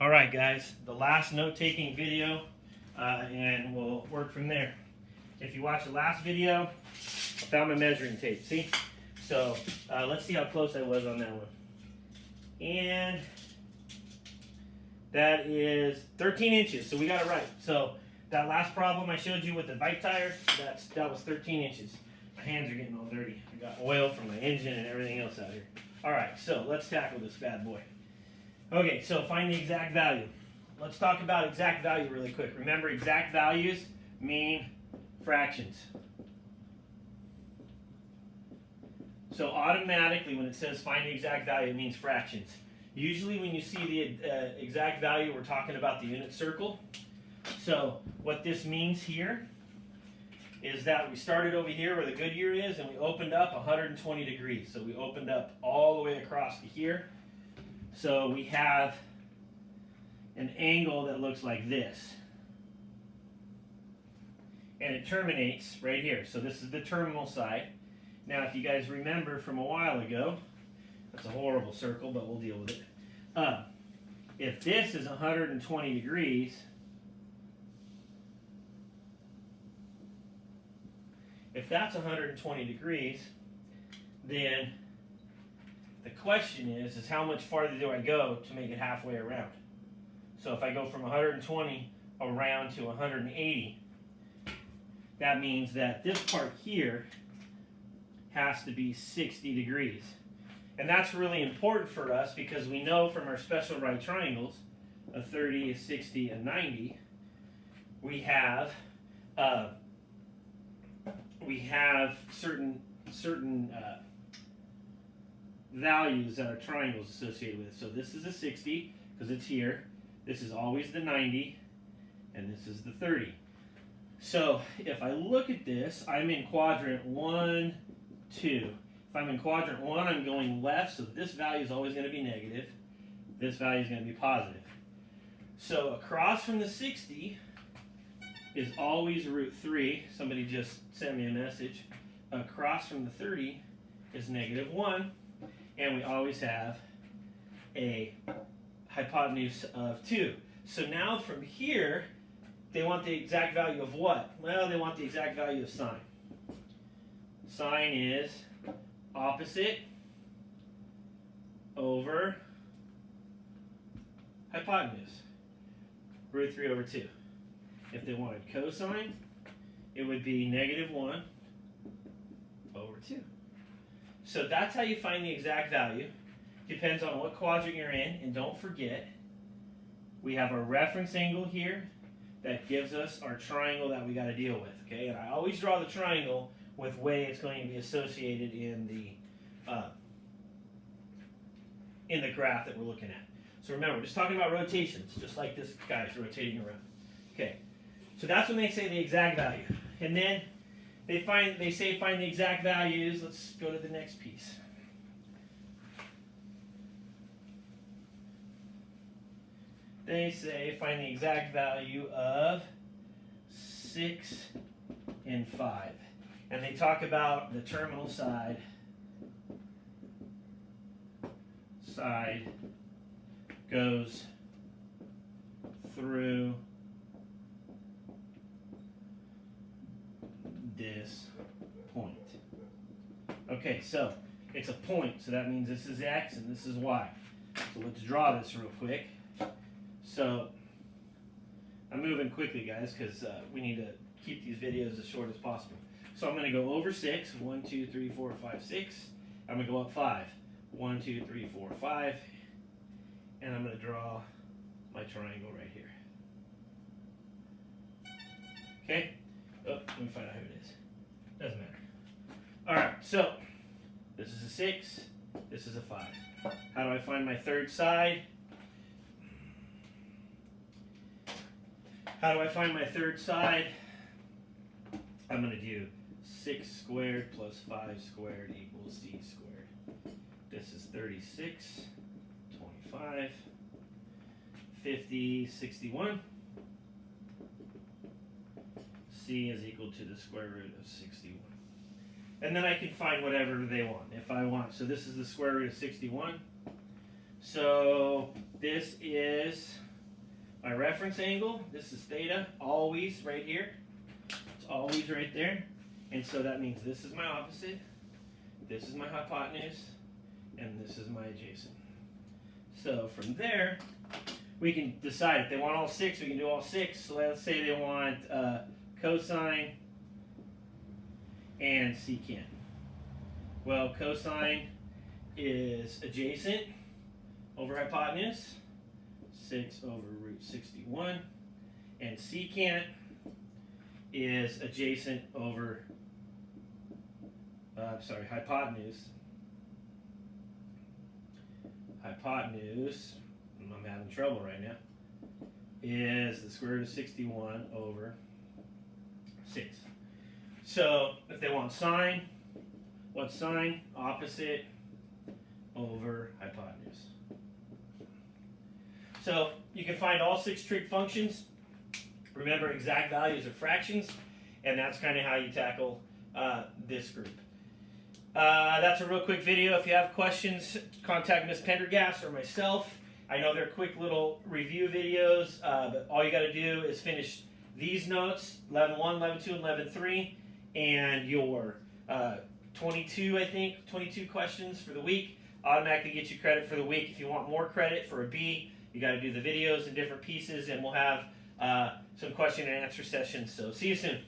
All right, guys, the last note-taking video, and we'll work from there. If you watched the last video, I found my measuring tape, see? So let's see how close I was on that one. And that is 13 inches, so we got it right. So that last problem I showed you with the bike tire, that was 13 inches. My hands are getting all dirty. I got oil from my engine and everything else out here. All right, so let's tackle this bad boy. Okay, so find the exact value. Let's talk about exact value really quick. Remember, exact values mean fractions. So automatically when it says find the exact value, it means fractions. Usually when you see the exact value, we're talking about the unit circle. So what this means here is that we started over here where the Goodyear is and we opened up 120 degrees. So we opened up all the way across to here. So we have an angle that looks like this. And it terminates right here. So this is the terminal side. Now if you guys remember from a while ago, that's a horrible circle, but we'll deal with it. If this is 120 degrees, if that's 120 degrees, then the question is how much farther do I go to make it halfway around? So if I go from 120 around to 180, that means that this part here has to be 60 degrees. And that's really important for us because we know from our special right triangles, a 30, a 60, a 90, we have certain values that our triangles associated with. So this is a 60 because it's here. This is always the 90, and this is the 30. So if I look at this, I'm in quadrant 1, 2. If I'm in quadrant 1, I'm going left, so this value is always going to be negative. This value is going to be positive. So across from the 60 is always root 3. Somebody just sent me a message. Across from the 30 is negative 1. And we always have a hypotenuse of 2. So now from here, they want the exact value of what? Well, they want the exact value of sine. Sine is opposite over hypotenuse, root 3 over 2. If they wanted cosine, it would be negative 1 over 2. So that's how you find the exact value. Depends on what quadrant you're in, and don't forget, we have a reference angle here that gives us our triangle that we got to deal with. Okay, and I always draw the triangle with way it's going to be associated in the graph that we're looking at. So remember, we're just talking about rotations, just like this guy's rotating around. Okay, so that's when they say the exact value, and then they say find the exact values. Let's go to the next piece. They say find the exact value of 6 and 5. And they talk about the terminal side goes through this point. Okay, so it's a point, so that means this is X and this is Y. So let's draw this real quick. So I'm moving quickly, guys, because we need to keep these videos as short as possible. So I'm going to go over 6. 1, 2, 3, 4, 5, 6. I'm going to go up 5. 1, 2, 3, 4, 5. And I'm going to draw my triangle right here. Okay? Oh, let me find out who it is. Doesn't matter. All right, so this is a 6. This is a 5. How do I find my third side? How do I find my third side? I'm going to do 6 squared plus 5 squared equals c squared. This is 36, 25, 50, 61. C is equal to the square root of 61. And then I can find whatever they want if I want. So this is the square root of 61. So this is My reference angle, this is theta, always right here. It's always right there. And so that means this is my opposite, this is my hypotenuse, and this is my adjacent. So from there, we can decide if they want all 6, we can do all 6. So let's say they want cosine and secant. Well, cosine is adjacent over hypotenuse, 6 over root 61, and secant is adjacent over, hypotenuse. Hypotenuse, I'm having trouble right now, is the square root of 61 over 6. So if they want sine, what's sine? Opposite over hypotenuse. So you can find all 6 trig functions. Remember, exact values are fractions, and that's kind of how you tackle this group. That's a real quick video. If you have questions, contact Ms. Pendergast or myself. I know they're quick little review videos, but all you got to do is finish these notes, 11.1, 11.2, and 11.3, and your 22 questions for the week automatically get you credit for the week. If you want more credit for a B, you got to do the videos in different pieces, and we'll have some question and answer sessions. So see you soon.